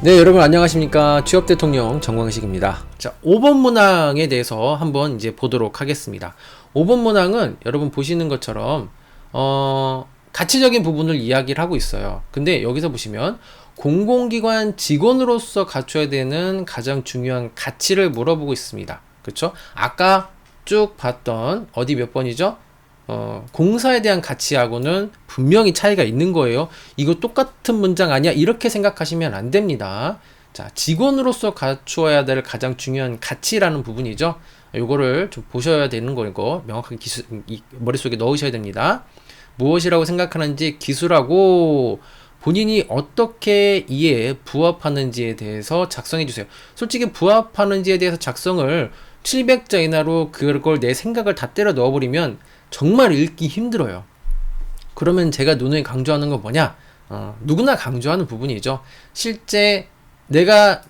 네, 여러분 안녕하십니까. 취업 대통령 정광식입니다. 자, 5번 문항에 대해서 한번 이제 보도록 하겠습니다. 5번 문항은 여러분 보시는 것처럼 가치적인 부분을 이야기를 하고 있어요. 근데 여기서 보시면 공공기관 직원으로서 갖춰야 되는 가장 중요한 가치를 물어보고 있습니다. 그렇죠? 아까 쭉 봤던 어디 몇 번이죠? 공사에 대한 가치하고는 분명히 차이가 있는 거예요. 이거 똑같은 문장 아니야? 이렇게 생각하시면 안 됩니다. 자, 직원으로서 갖추어야 될 가장 중요한 가치라는 부분이죠. 요거를 좀 보셔야 되는 거고, 명확하게 머릿속에 넣으셔야 됩니다. 무엇이라고 생각하는지 기술하고 본인이 어떻게 이에 부합하는지에 대해서 작성해 주세요. 솔직히 부합하는지에 대해서 작성을 700자 이하로 그걸 내 생각을 다 때려 넣어버리면 정말 읽기 힘들어요. 그러면 제가 누누이 강조하는 건 뭐냐? 누구나 강조하는 부분이죠. 실제 그러니까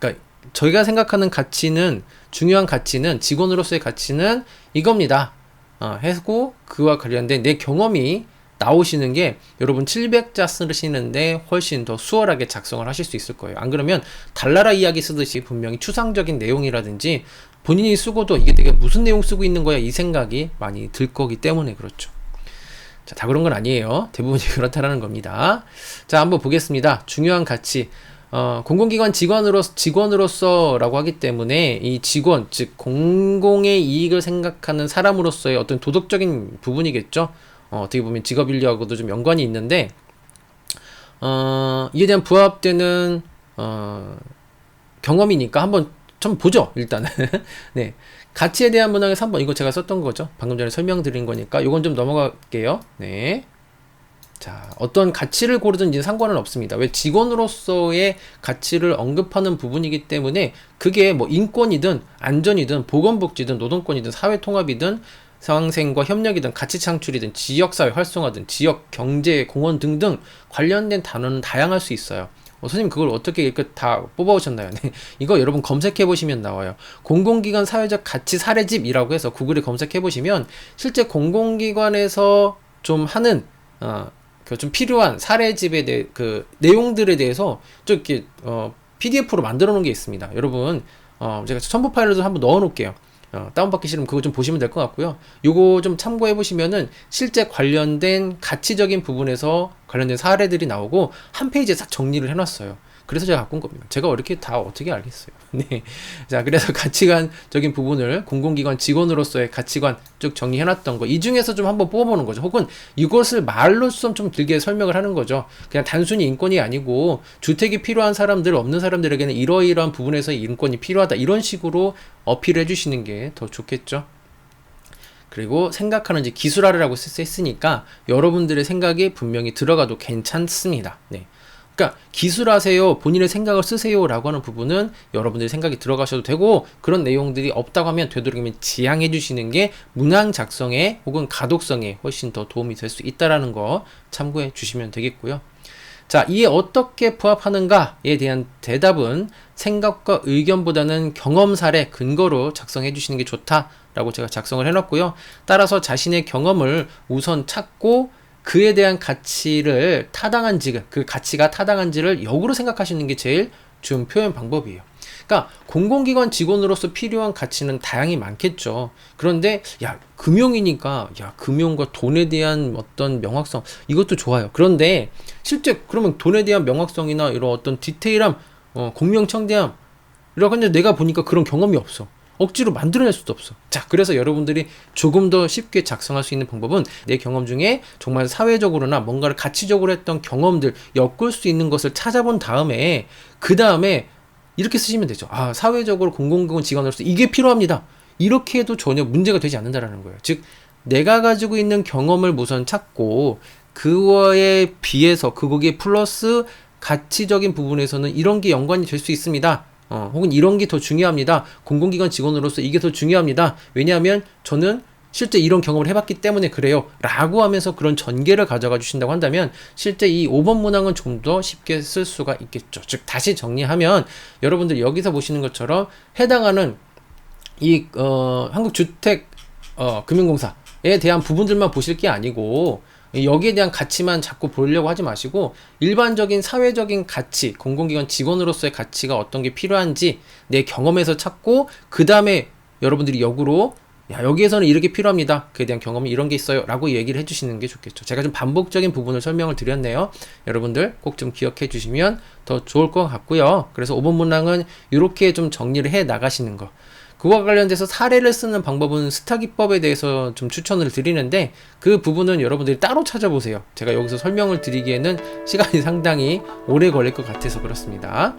저희가 생각하는 가치는, 중요한 가치는, 직원으로서의 가치는 이겁니다. 하고 그와 관련된 내 경험이 나오시는 게 여러분 700자 쓰시는데 훨씬 더 수월하게 작성을 하실 수 있을 거예요. 안 그러면 달나라 이야기 쓰듯이 분명히 추상적인 내용이라든지 본인이 쓰고도 이게 내가 무슨 내용 쓰고 있는 거야 이 생각이 많이 들 거기 때문에 그렇죠. 자, 다 그런 건 아니에요. 대부분이 그렇다라는 겁니다. 자, 한번 보겠습니다. 중요한 가치. 공공기관 직원으로서라고 하기 때문에 이 직원, 즉 공공의 이익을 생각하는 사람으로서의 어떤 도덕적인 부분이겠죠. 어떻게 보면 직업인류하고도 좀 연관이 있는데 이에 대한 부합되는 경험이니까 한번 좀 보죠, 일단은. 네. 가치에 대한 문항의 3번, 이거 제가 썼던 거죠. 방금 전에 설명드린 거니까, 요건 좀 넘어갈게요. 네. 자, 어떤 가치를 고르든지 상관은 없습니다. 왜? 직원으로서의 가치를 언급하는 부분이기 때문에, 그게 뭐 인권이든, 안전이든, 보건복지든, 노동권이든, 사회통합이든, 상생과 협력이든, 가치 창출이든, 지역사회 활성화든, 지역 경제 공헌 등등 관련된 단어는 다양할 수 있어요. 선생님 그걸 어떻게 이렇게 다 뽑아오셨나요? 네. 이거 여러분 검색해보시면 나와요. 공공기관 사회적 가치 사례집이라고 해서 구글에 검색해보시면 실제 공공기관에서 좀 하는 좀 필요한 사례집에 대해 그 내용들에 대해서 좀 이렇게 PDF로 만들어 놓은 게 있습니다. 여러분 제가 첨부 파일을 한번 넣어 놓을게요. 다운받기 싫으면 그거 좀 보시면 될 것 같고요. 요거 좀 참고해 보시면은 실제 관련된 가치적인 부분에서 관련된 사례들이 나오고 한 페이지에 싹 정리를 해놨어요. 그래서 제가 갖고 온 겁니다. 제가 이렇게 다 어떻게 알겠어요. 네. 자, 그래서 가치관적인 부분을 공공기관 직원으로서의 가치관 쭉 정리해놨던 거, 이 중에서 좀 한번 뽑아보는 거죠. 혹은 이것을 말로써 좀 길게 설명을 하는 거죠. 그냥 단순히 인권이 아니고 주택이 필요한 사람들, 없는 사람들에게는 이러이러한 부분에서 인권이 필요하다. 이런 식으로 어필해 주시는 게 더 좋겠죠. 그리고 생각하는지 기술하라고 했으니까 여러분들의 생각이 분명히 들어가도 괜찮습니다. 네. 그러니까 기술하세요, 본인의 생각을 쓰세요 라고 하는 부분은 여러분들의 생각이 들어가셔도 되고, 그런 내용들이 없다고 하면 되도록이면 지양해 주시는 게 문항 작성에 혹은 가독성에 훨씬 더 도움이 될 수 있다라는 거 참고해 주시면 되겠고요. 자, 이에 어떻게 부합하는가에 대한 대답은 생각과 의견보다는 경험 사례 근거로 작성해 주시는 게 좋다라고 제가 작성을 해놨고요. 따라서 자신의 경험을 우선 찾고 그에 대한 가치를 타당한지, 그 가치가 타당한지를 역으로 생각하시는 게 제일 좋은 표현 방법이에요. 그러니까 공공기관 직원으로서 필요한 가치는 다양히 많겠죠. 그런데 금융이니까 금융과 돈에 대한 어떤 명확성, 이것도 좋아요. 그런데 실제 그러면 돈에 대한 명확성이나 이런 어떤 디테일함, 공명청대함, 이렇게 내가 보니까 그런 경험이 없어. 억지로 만들어낼 수도 없어. 자, 그래서 여러분들이 조금 더 쉽게 작성할 수 있는 방법은 내 경험 중에 정말 사회적으로나 뭔가를 가치적으로 했던 경험들, 엮을 수 있는 것을 찾아본 다음에 그 다음에 이렇게 쓰시면 되죠. 사회적으로 공공기관 직원으로서 이게 필요합니다. 이렇게 해도 전혀 문제가 되지 않는다라는 거예요. 즉, 내가 가지고 있는 경험을 우선 찾고 그거에 비해서 거기에 플러스 가치적인 부분에서는 이런 게 연관이 될 수 있습니다. 혹은 이런 게 더 중요합니다. 공공기관 직원으로서 이게 더 중요합니다. 왜냐하면 저는 실제 이런 경험을 해봤기 때문에 그래요 라고 하면서 그런 전개를 가져가 주신다고 한다면 실제 이 5번 문항은 좀 더 쉽게 쓸 수가 있겠죠. 즉, 다시 정리하면 여러분들 여기서 보시는 것처럼 해당하는 이 한국주택 금융공사에 대한 부분들만 보실 게 아니고 여기에 대한 가치만 자꾸 보려고 하지 마시고 일반적인 사회적인 가치, 공공기관 직원으로서의 가치가 어떤 게 필요한지 내 경험에서 찾고 그 다음에 여러분들이 역으로 야, 여기에서는 이렇게 필요합니다. 그에 대한 경험이 이런 게 있어요. 라고 얘기를 해주시는 게 좋겠죠. 제가 좀 반복적인 부분을 설명을 드렸네요. 여러분들 꼭 좀 기억해 주시면 더 좋을 것 같고요. 그래서 5번 문항은 이렇게 좀 정리를 해 나가시는 거. 그와 관련돼서 사례를 쓰는 방법은 스타 기법에 대해서 좀 추천을 드리는데 그 부분은 여러분들이 따로 찾아보세요. 제가 여기서 설명을 드리기에는 시간이 상당히 오래 걸릴 것 같아서 그렇습니다.